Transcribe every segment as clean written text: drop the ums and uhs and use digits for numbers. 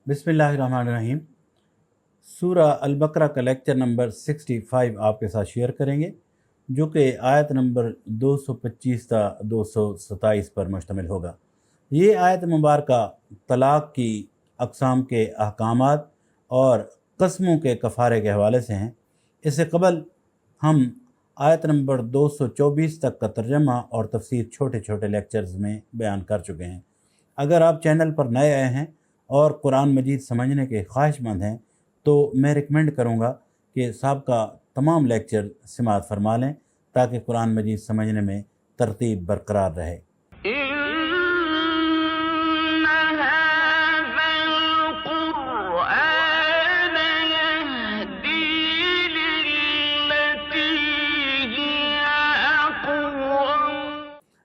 बिस्मिल्लाहिर्रहमानिर्रहीम। सूरा अल-बकरा का लेक्चर नंबर 65 आपके साथ शेयर करेंगे, जो कि आयत नंबर 225 ता 227 पर मुश्तमिल होगा। ये आयत मुबारका तलाक़ की अक़साम के अहकामात और क़स्मों के कफ़ारे के हवाले से हैं। इससे क़बल हम आयत नंबर 224 तक का तर्जमा और तफसीर छोटे छोटे लेक्चर्स में बयान कर चुके हैं। अगर आप चैनल पर नए आए हैं और कुरान मजीद समझने के ख्वाहिशमंद हैं तो मैं रिकमेंड करूँगा कि साहबका तमाम लेक्चर समाअत फरमा लें ताकि कुरान मजीद समझने में तरतीब बरकरार रहे।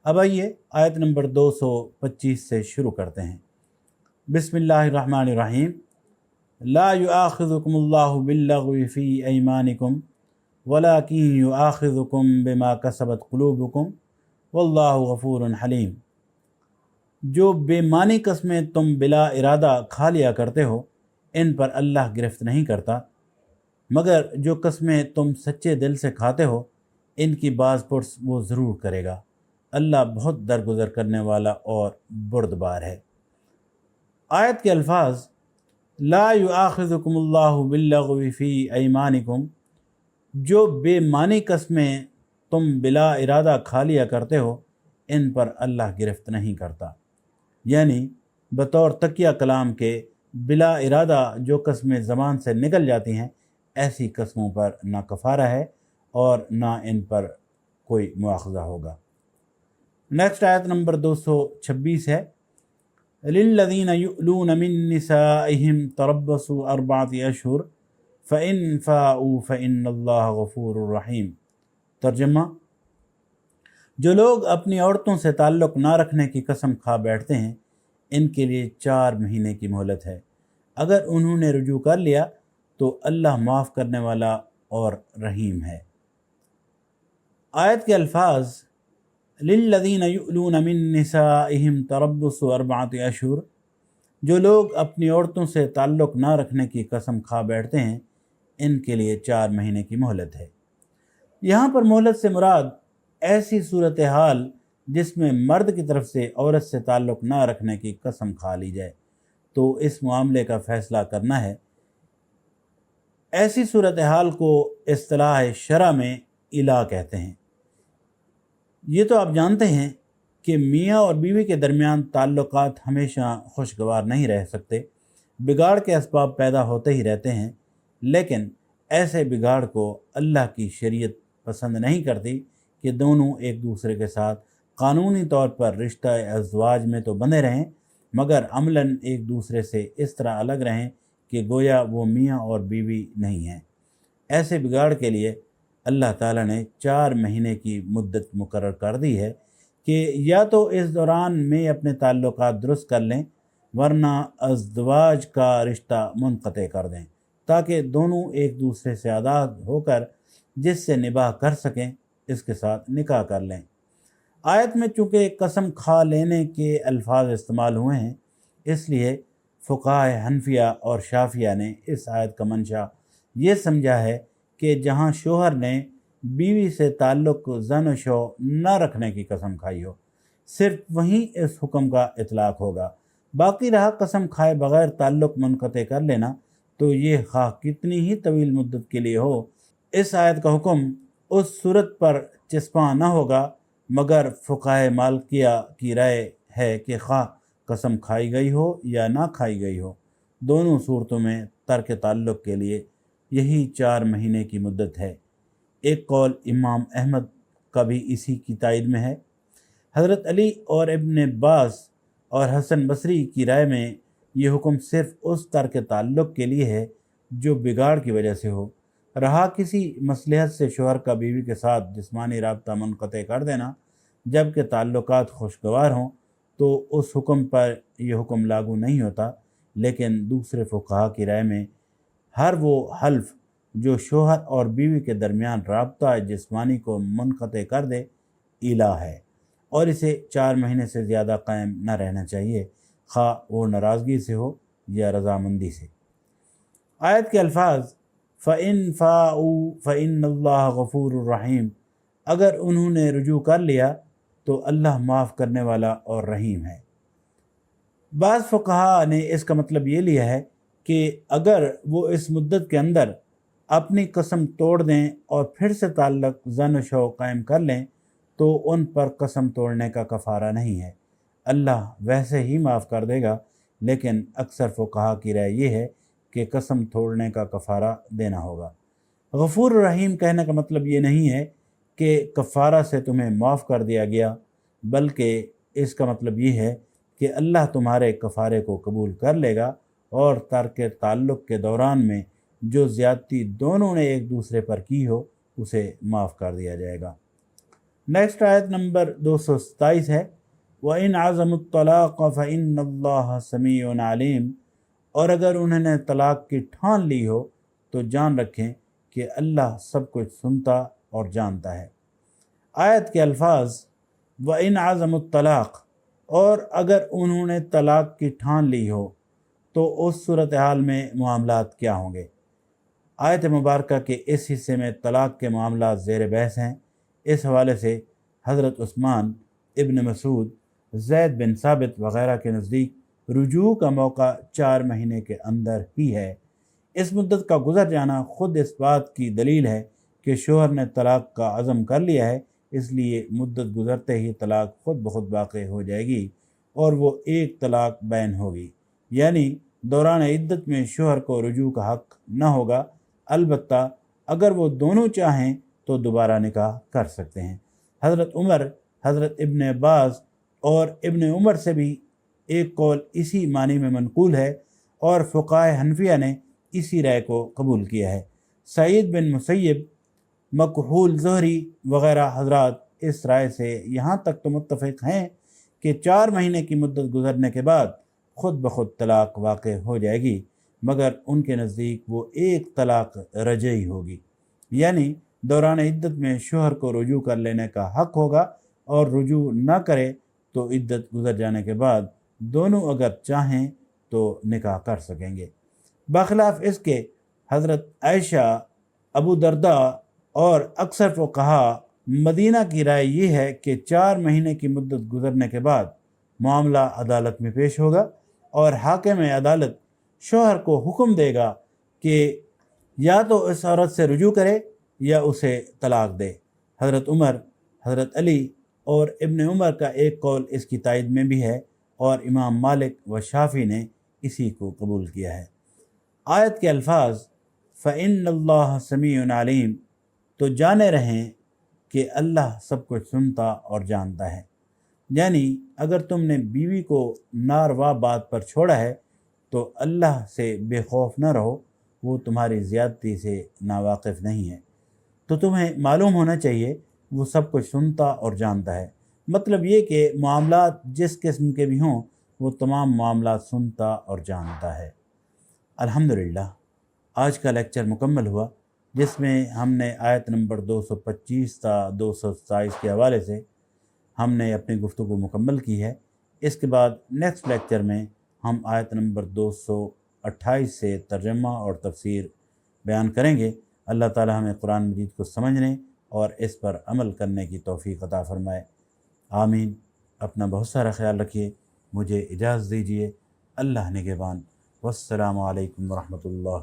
अब आइए आयत नंबर 225 से शुरू करते हैं। बिस्मिल्लाहिर्रहमानिर्रहीम। ला युआखिज़ुकुमुल्लाहु बिल्लग़्वी फ़ी अयमानिकुम वलाकिन युआखिज़ुकुम बिमा कसबत क़ुलूबुकुम वल्लाहु गफ़ूरुन हलीम। जो बेमानी कस्में तुम बिला इरादा खा लिया करते हो, इन पर अल्लाह गिरफ्त नहीं करता, मगर जो कस्में तुम सच्चे दिल से खाते हो, इनकी बाज़ पुर्स वो ज़रूर करेगा। अल्लाह बहुत दरगुजर करने वाला और बुर्दबार है। आयत के अल्फाज ला युआखिज़ुकुमुल्लाहु बिल्लग़्वी फ़ी अयमानिकुम, जो बेमानी कस्में तुम बिला इरादा खा लिया करते हो, इन पर अल्लाह गिरफ्त नहीं करता। यानी बतौर तकिया कलाम के बिला इरादा जो कस्में ज़बान से निकल जाती हैं, ऐसी कस्मों पर ना कफ़ारा है और ना इन पर कोई मुआख़ज़ा होगा। नेक्स्ट आयत नंबर 226 है। लिल्लज़ीना युअलून मिन निसाइहिम तरब्बसु अर्बअति अशहुर फ़इन फ़ाऊ फ़इन्नल्लाह गफ़ूरुर रहीम। तर्जुमा, जो लोग अपनी औरतों से ताल्लुक़ ना रखने की कसम खा बैठते हैं, इनके लिए 4 महीने की मोहलत है। अगर उन्होंने रुजू कर लिया तो अल्लाह माफ़ करने वाला और रहीम है। आयत के अल्फाज लिल्लज़ीना युअलून मिन निसाइहिम तरब्बसु अर्बअति अशहुर, जो लोग अपनी औरतों से ताल्लुक़ ना रखने की कसम खा बैठते हैं, इनके लिए 4 महीने की मोहलत है। यहाँ पर मोहलत से मुराद ऐसी सूरत हाल जिसमें मर्द की तरफ से औरत से ताल्लुक़ ना रखने की कसम खा ली जाए तो इस मामले का फ़ैसला करना है। ऐसी सूरत हाल को इस्तिलाह शरा में इला कहते हैं। ये तो आप जानते हैं कि मियाँ और बीवी के दरमियान ताल्लुकात हमेशा खुशगवार नहीं रह सकते, बिगाड़ के असबाब पैदा होते ही रहते हैं। लेकिन ऐसे बिगाड़ को अल्लाह की शरीयत पसंद नहीं करती कि दोनों एक दूसरे के साथ कानूनी तौर पर रिश्ता अज़वाज में तो बंधे रहें, मगर अमलन एक दूसरे से इस तरह अलग रहें कि गोया वो मियाँ और बीवी नहीं हैं। ऐसे बिगाड़ के लिए अल्लाह ताला ने 4 महीने की मुद्दत मुकर्रर कर दी है कि या तो इस दौरान में अपने ताल्लुकात दुरुस्त कर लें, वरना अज़वाज का रिश्ता मुनक़ते कर दें ताकि दोनों एक दूसरे से आज़ाद होकर जिससे निबाह कर सकें, इसके साथ निकाह कर लें। आयत में चूँकि कसम खा लेने के अल्फाज इस्तेमाल हुए हैं, इसलिए फ़ुक़हा हनफिया और शाफिया ने इस आयत का मंशा ये समझा है कि जहाँ शोहर ने बीवी से ताल्लुक़ ज़न व शौ न रखने की कसम खाई हो, सिर्फ वहीं इस हुक्म का इतलाक़ होगा। बाकी रहा कसम खाए बग़ैर ताल्लुक़ मुनक़ते कर लेना, तो ये खा कितनी ही तवील मुद्दत के लिए हो, इस आयत का हुक्म उस सूरत पर चिस्पा न होगा, मगर फ़ुक़हा मालिकिया की राय है कि खा कसम खाई गई हो या ना खाई गई हो, दोनों सूरतों में तर्क ताल्लुक़ के लिए यही 4 महीने की मुद्दत है। एक कौल इमाम अहमद का भी इसी की तायद में है। हज़रत अली और इब्न अब्बास और हसन बसरी की राय में ये हुक्म सिर्फ़ उस तर्क ताल्लुक़ के लिए है जो बिगाड़ की वजह से हो। रहा किसी मसलहत से शोहर का बीवी के साथ जिस्मानी राब्ता मुनक़ते कर देना, जबकि ताल्लुकात खुशगवार हों, तो उस हुक्म पर यह हुक्म लागू नहीं होता। लेकिन दूसरे फ़ुक़हा की राय में हर वो हल्फ जो शोहर और बीवी के दरमियान राब्ता जिस्मानी को मुनक़ते कर दे, इला है और इसे 4 महीने से ज़्यादा कायम न रहना चाहिए, खा वो नाराज़गी से हो या रज़ामंदी से। आयत के अल्फाज फ़इन फ़ाऊ फ़इन्नल्लाह गफ़ूरुर रहीम, अगर उन्होंने रुजू कर लिया तो अल्लाह माफ़ करने वाला और रहीम है। बाज़ फ़ुक़हा ने इसका मतलब ये लिया है कि अगर वो इस मुद्दत के अंदर अपनी कसम तोड़ दें और फिर से ताल्लुक़ ज़न शौ कायम कर लें तो उन पर कसम तोड़ने का कफ़ारा नहीं है, अल्लाह वैसे ही माफ़ कर देगा। लेकिन अक्सर फ़ुक़हा की राय ये है कि कसम तोड़ने का कफ़ारा देना होगा। गफ़ूर रहीम कहने का मतलब ये नहीं है कि कफ़ारा से तुम्हें माफ़ कर दिया गया, बल्कि इसका मतलब ये है कि अल्लाह तुम्हारे कफ़ारे को कबूल कर लेगा और तर्क ताल्लुक़ के दौरान में जो ज़्यादती दोनों ने एक दूसरे पर की हो उसे माफ़ कर दिया जाएगा। नेक्स्ट आयत नंबर 227 है, व इन आज़मुत्तलाक़ फ़इन्नल्लाह समीउन अलीम, और अगर उन्होंने तलाक़ की ठान ली हो तो जान रखें कि अल्लाह सब कुछ सुनता और जानता है। आयत के अल्फाज व इन आज़मुत्तलाक़, और अगर उन्होंने तलाक़ की ठान ली हो तो उस सूरत हाल में मामलात क्या होंगे। आयत मुबारका के इस हिस्से में तलाक़ के मामलात ज़ेर बहस हैं। इस हवाले से हज़रत उस्मान इब्न मसूद, ज़ैद बिन साबित वग़ैरह के नज़दीक रुजू का मौका 4 महीने के अंदर ही है। इस मुद्दत का गुज़र जाना ख़ुद इस बात की दलील है कि शोहर ने तलाक़ का अज़म कर लिया है, इसलिए मुद्दत गुज़रते ही तलाक़ ख़ुद ब खुद वाक़ हो जाएगी और वो एक तलाक़ बैन होगी, यानी दौरान इद्दत में शोहर को रुजू का हक़ न होगा। अलबत्ता अगर वो दोनों चाहें तो दोबारा निकाह कर सकते हैं। हज़रत उमर, हज़रत इब्न अब्बास और इब्न उमर से भी एक कौल इसी मानी में मनकूल है और फ़ुक़हाए हनफिया ने इसी राय को कबूल किया है। सईद बिन मुसय्यब, मकहूल, ज़ुहरी वग़ैरह हज़रात इस राय से यहाँ तक तो मुत्तफ़िक़ हैं कि 4 महीने की मुद्दत गुज़रने के बाद ख़ुद ब खुद तलाक़ वाक़ हो जाएगी, मगर उनके नज़दीक वो एक तलाक़ रजई होगी, यानी दौरान इद्दत में शोहर को रुजू कर लेने का हक़ होगा और रुजू न करे तो इद्दत गुज़र जाने के बाद दोनों अगर चाहें तो निकाह कर सकेंगे। बखिलाफ़ इसके हज़रत आयशा, अबू दरदा और अक्सर फ़ुक़हा मदीना की राय ये है कि 4 महीने की मुद्दत गुज़रने के बाद मामला अदालत में पेश होगा और हाकिम अदालत शोहर को हुक्म देगा कि या तो इस औरत से रुजू करे या उसे तलाक़ दे। हज़रत उमर, हज़रत अली और इब्न उमर का एक कौल इसकी तायद में भी है और इमाम मालिक व शाफ़ी ने इसी को कबूल किया है। आयत के अल्फाज फ़इन्नल्लाह समीउन अलीम, तो जाने रहें कि अल्लाह सब कुछ सुनता और जानता है, यानी अगर तुमने बीवी को नारवा बात पर छोड़ा है तो अल्लाह से बेखौफ न रहो, वो तुम्हारी ज़्यादती से नावाकिफ़ नहीं है। तो तुम्हें मालूम होना चाहिए वो सब कुछ सुनता और जानता है, मतलब ये कि मामलात जिस किस्म के भी हों वो तमाम मामलात सुनता और जानता है। अल्हम्दुलिल्लाह, आज का लेक्चर मुकम्मल हुआ, जिसमें हमने आयत नंबर 225 ता 227 के हवाले से हमने अपनी गुफ्तगू मुकम्मल की है। इसके बाद नेक्स्ट लेक्चर में हम आयत नंबर 228 से तर्जमा और तफसीर बयान करेंगे। अल्लाह ताला हमें कुरान मजीद को समझने और इस पर अमल करने की तौफ़ीक़ अता फ़रमाए। आमीन। अपना बहुत सारा ख्याल रखिए। मुझे इजाज़त दीजिए। अल्लाह निगहबान। वस्सलामु अलैकुम व रहमतुल्लाह।